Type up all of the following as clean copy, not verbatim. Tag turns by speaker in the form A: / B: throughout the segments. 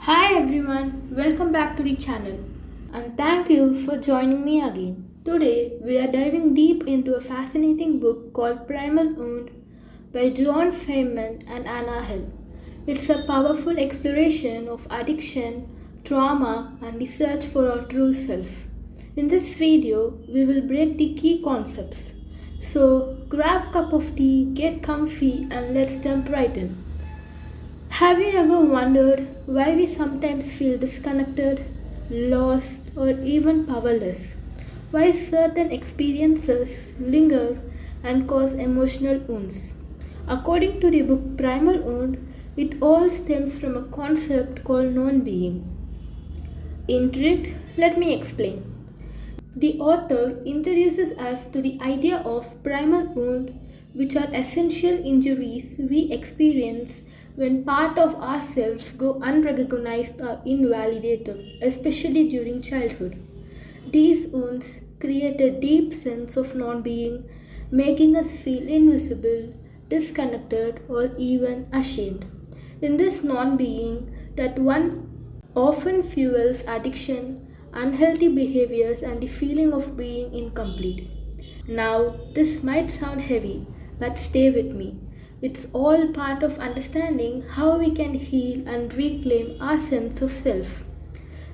A: Hi everyone, welcome back to the channel and thank you for joining me again. Today we are diving deep into a fascinating book called Primal Wound by John Feynman and Anna Hill. It's a powerful exploration of addiction, trauma, and the search for our true self. In this video, we will break the key concepts. So grab a cup of tea, get comfy, and let's jump right in. Have you ever wondered why we sometimes feel disconnected, lost, or even powerless? Why certain experiences linger and cause emotional wounds? According to the book Primal Wound, it all stems from a concept called non being. Intrigued? Let me explain. The author introduces us to the idea of primal wound, which are essential injuries we experience when part of ourselves go unrecognized or invalidated, especially during childhood. These wounds create a deep sense of non being, making us feel invisible, disconnected, or even ashamed. In this non being, that one often fuels addiction, unhealthy behaviors, and the feeling of being incomplete. Now, this might sound heavy, but stay with me. It's all part of understanding how we can heal and reclaim our sense of self.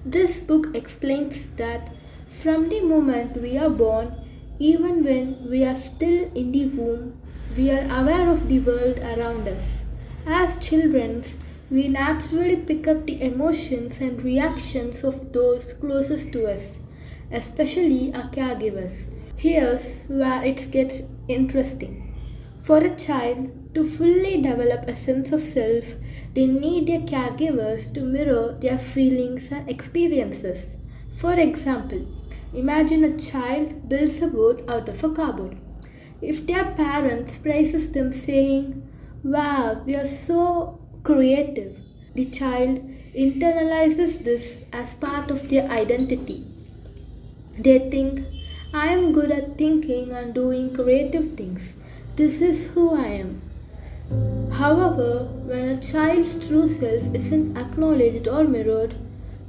A: This book explains that from the moment we are born, even when we are still in the womb, we are aware of the world around us. As children, we naturally pick up the emotions and reactions of those closest to us, especially our caregivers. Here's where it gets interesting. For a child to fully develop a sense of self, they need their caregivers to mirror their feelings and experiences. For example, imagine a child builds a boat out of a cardboard. If their parents praises them saying, "Wow, we are so creative," the child internalizes this as part of their identity. They think, "I am good at thinking and doing creative things. This is who I am." However, when a child's true self isn't acknowledged or mirrored,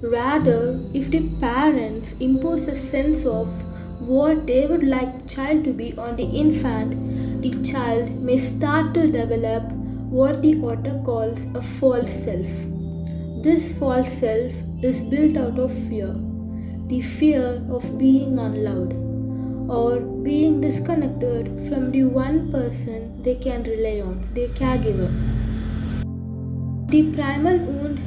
A: rather, if the parents impose a sense of what they would like the child to be on the infant, the child may start to develop what the author calls a false self. This false self is built out of fear, the fear of being unloved or being disconnected from the one person they can rely on, their caregiver. The primal wound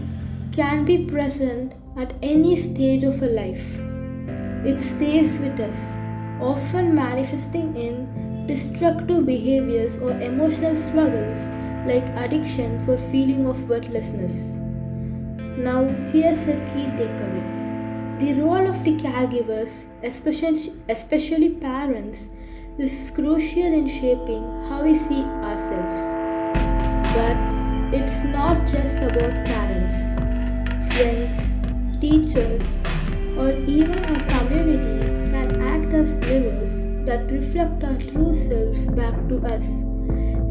A: can be present at any stage of a life. It stays with us, often manifesting in destructive behaviors or emotional struggles like addictions or feeling of worthlessness. Now, here's a key takeaway. The role of the caregivers, especially parents, is crucial in shaping how we see ourselves. But it's not just about parents, friends, teachers, or even a community can act as mirrors that reflect our true selves back to us,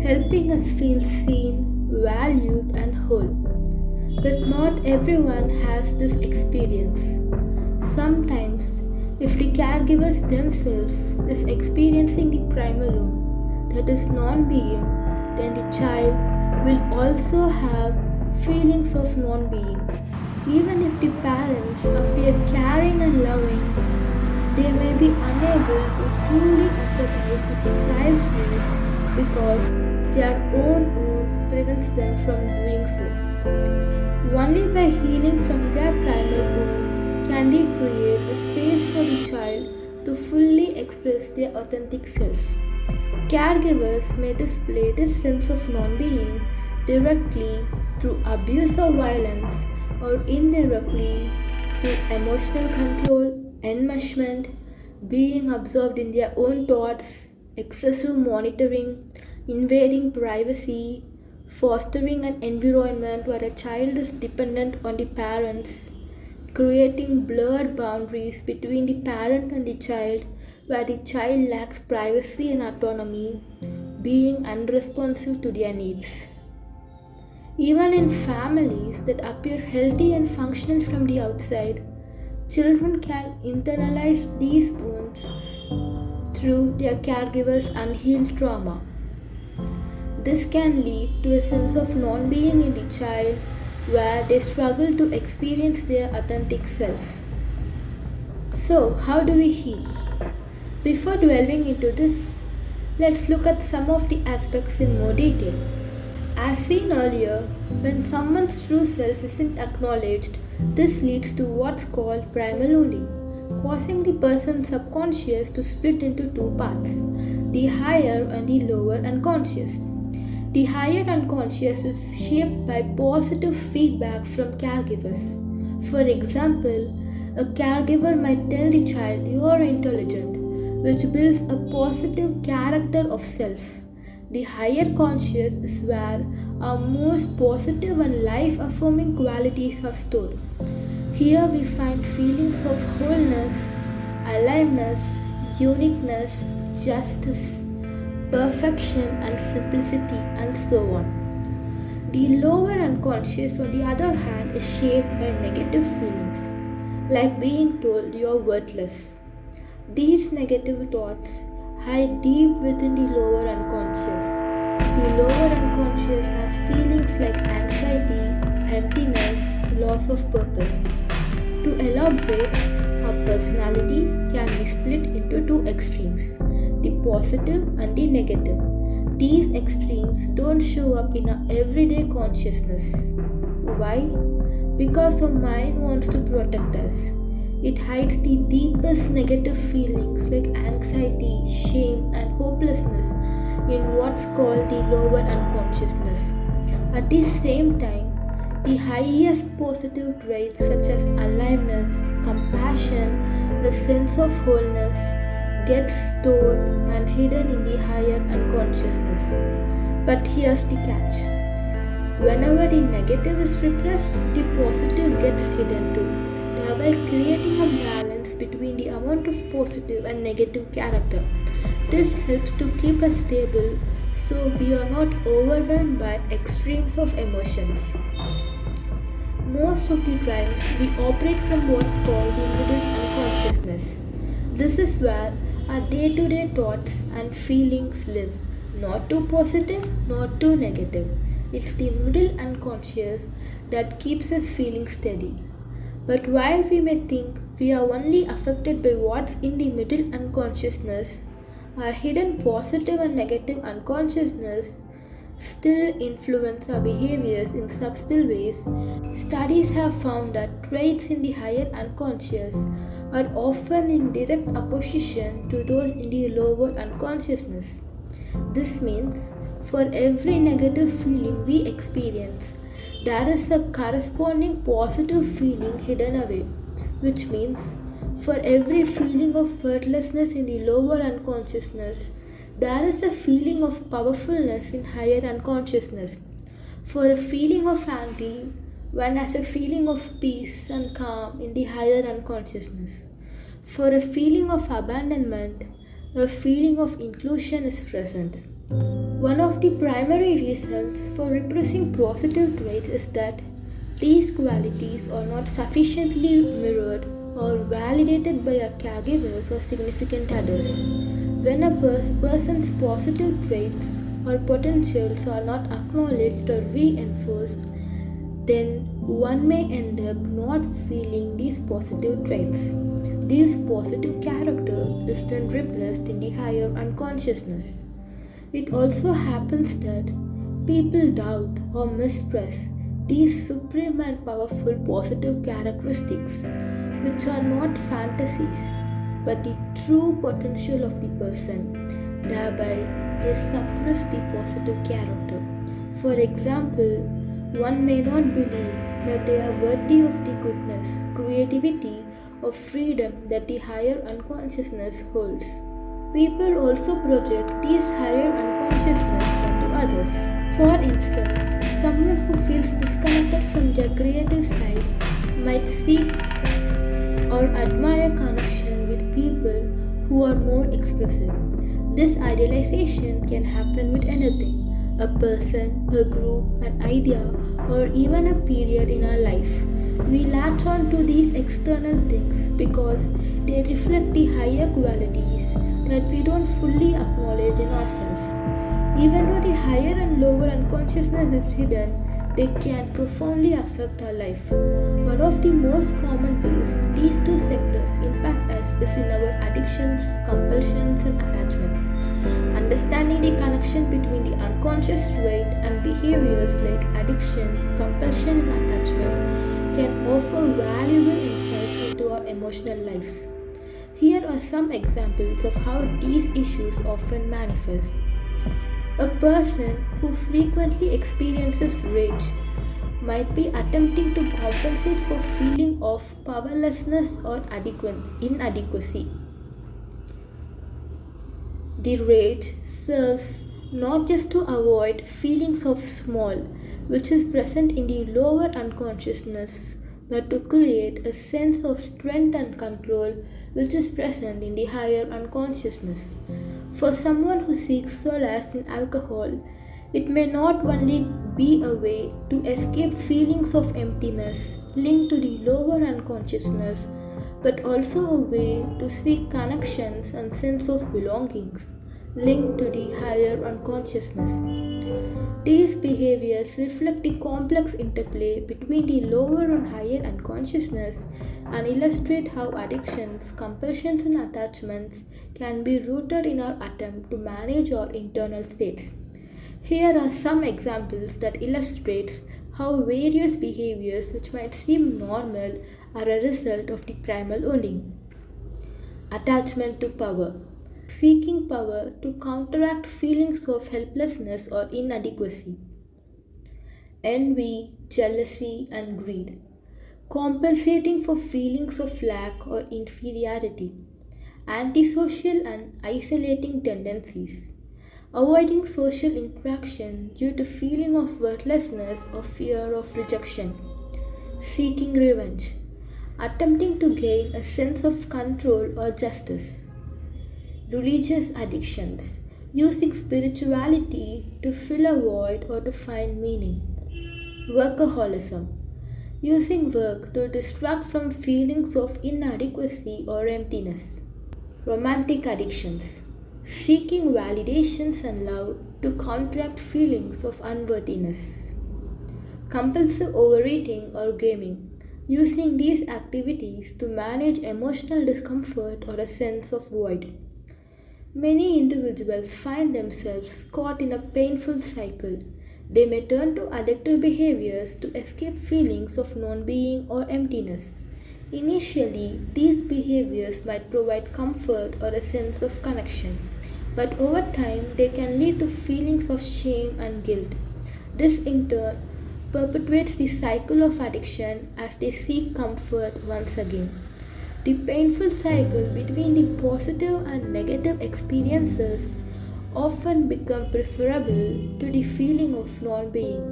A: helping us feel seen, valued, and whole. But not everyone has this experience. Sometimes, if the caregivers themselves is experiencing the primal wound, that is non being, then the child will also have feelings of non being. Even if the parents appear caring and loving, they may be unable to truly empathize with the child's need because their own wound prevents them from doing so. Only by healing from their primal wound can they create a space for the child to fully express their authentic self. Caregivers may display this sense of non being directly through abuse or violence or indirectly through emotional control, enmeshment, being absorbed in their own thoughts, excessive monitoring, invading privacy, fostering an environment where a child is dependent on the parents, creating blurred boundaries between the parent and the child, where the child lacks privacy and autonomy, being unresponsive to their needs. Even in families that appear healthy and functional from the outside, children can internalize these wounds through their caregivers' unhealed trauma. This can lead to a sense of non being in the child where they struggle to experience their authentic self. So, how do we heal? Before delving into this, let's look at some of the aspects in more detail. As seen earlier, when someone's true self isn't acknowledged, this leads to what's called primal wounding, causing the person's subconscious to split into two parts, the higher and the lower unconscious. The higher unconscious is shaped by positive feedback from caregivers. For example, a caregiver might tell the child, "You are intelligent," which builds a positive character of self. The higher conscious is where our most positive and life affirming qualities are stored. Here we find feelings of wholeness, aliveness, uniqueness, justice, perfection, and simplicity, and so on. The lower unconscious, on the other hand, is shaped by negative feelings, like being told you are worthless. These negative thoughts hide deep within the lower unconscious. The lower unconscious has feelings like anxiety, emptiness, loss of purpose. To elaborate, our personality can be split into two extremes, the positive and the negative. These extremes don't show up in our everyday consciousness. Why? Because our mind wants to protect us. It hides the deepest negative feelings like anxiety, shame, and hopelessness in what's called the lower unconsciousness. At the same time, the highest positive traits such as aliveness, compassion, the sense of wholeness gets stored and hidden in the higher unconsciousness. But here's the catch. Whenever the negative is repressed, the positive gets hidden too, thereby creating a balance between the amount of positive and negative character. This helps to keep us stable so we are not overwhelmed by extremes of emotions. Most of the times we operate from what's called the middle unconsciousness. This is where our day-to-day thoughts and feelings live, not too positive, not too negative. It's the middle unconscious that keeps us feeling steady. But while we may think we are only affected by what's in the middle unconsciousness, our hidden positive and negative unconsciousness still influence our behaviors in subtle ways. Studies have found that traits in the higher unconscious are often in direct opposition to those in the lower unconsciousness. This means for every negative feeling we experience, there is a corresponding positive feeling hidden away, which means for every feeling of worthlessness in the lower unconsciousness, there is a feeling of powerfulness in higher unconsciousness. For a feeling of anger, one has a feeling of peace and calm in the higher unconsciousness. For a feeling of abandonment, a feeling of inclusion is present. One of the primary reasons for repressing positive traits is that these qualities are not sufficiently mirrored or validated by our caregivers or significant others. When a person's positive traits or potentials are not acknowledged or reinforced, then one may end up not feeling these positive traits. This positive character is then repressed in the higher unconsciousness. It also happens that people doubt or mistrust these supreme and powerful positive characteristics, which are not fantasies but the true potential of the person. Thereby, they suppress the positive character. For example, one may not believe that they are worthy of the goodness, creativity, or freedom that the higher unconsciousness holds. People also project these higher unconsciousness onto others. For instance, someone who feels disconnected from their creative side might seek or admire connection with people who are more expressive. This idealization can happen with anything, a person, a group, an idea, or even a period in our life. We latch on to these external things because they reflect the higher qualities that we don't fully acknowledge in ourselves. Even though the higher and lower unconsciousness is hidden, they can profoundly affect our life. One of the most common ways these two sectors impact us is in our addictions, compulsions, and attachment. Understanding the connection between the unconscious trait and behaviors like addiction, compulsion, and attachment can offer valuable insights into our emotional lives. Here are some examples of how these issues often manifest. A person who frequently experiences rage might be attempting to compensate for feeling of powerlessness or inadequacy. The rage serves not just to avoid feelings of small, which is present in the lower unconsciousness, but to create a sense of strength and control, which is present in the higher unconsciousness. For someone who seeks solace in alcohol, it may not only be a way to escape feelings of emptiness linked to the lower unconsciousness, but also a way to seek connections and sense of belongings linked to the higher unconsciousness. These behaviors reflect the complex interplay between the lower and higher unconsciousness and illustrate how addictions, compulsions, and attachments can be rooted in our attempt to manage our internal states. Here are some examples that illustrate how various behaviors which might seem normal are a result of the primal wounding. Attachment to power. Seeking power to counteract feelings of helplessness or inadequacy. Envy, jealousy, and greed. Compensating for feelings of lack or inferiority. Antisocial and isolating tendencies. Avoiding social interaction due to feeling of worthlessness or fear of rejection. Seeking revenge. Attempting to gain a sense of control or justice. Religious addictions. Using spirituality to fill a void or to find meaning. Workaholism. Using work to distract from feelings of inadequacy or emptiness. Romantic addictions. Seeking validations and love to counteract feelings of unworthiness. Compulsive overeating or gaming. Using these activities to manage emotional discomfort or a sense of void. Many individuals find themselves caught in a painful cycle. They may turn to addictive behaviors to escape feelings of non-being or emptiness. Initially, these behaviors might provide comfort or a sense of connection, but over time they can lead to feelings of shame and guilt. This in turn perpetuates the cycle of addiction as they seek comfort once again. The painful cycle between the positive and negative experiences often become preferable to the feeling of non-being.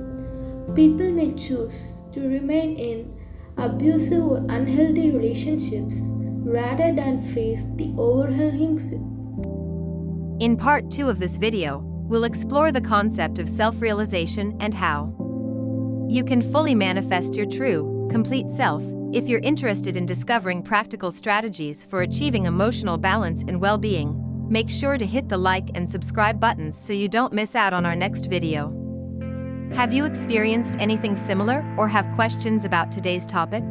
A: People may choose to remain in abusive or unhealthy relationships rather than face the overwhelming.
B: In part 2 of this video, we'll explore the concept of self-realization and how you can fully manifest your true, complete self. If you're interested in discovering practical strategies for achieving emotional balance and well-being, make sure to hit the like and subscribe buttons so you don't miss out on our next video. Have you experienced anything similar or have questions about today's topic?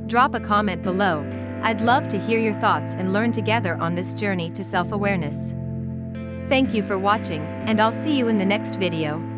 B: Drop a comment below. I'd love to hear your thoughts and learn together on this journey to self-awareness. Thank you for watching, and I'll see you in the next video.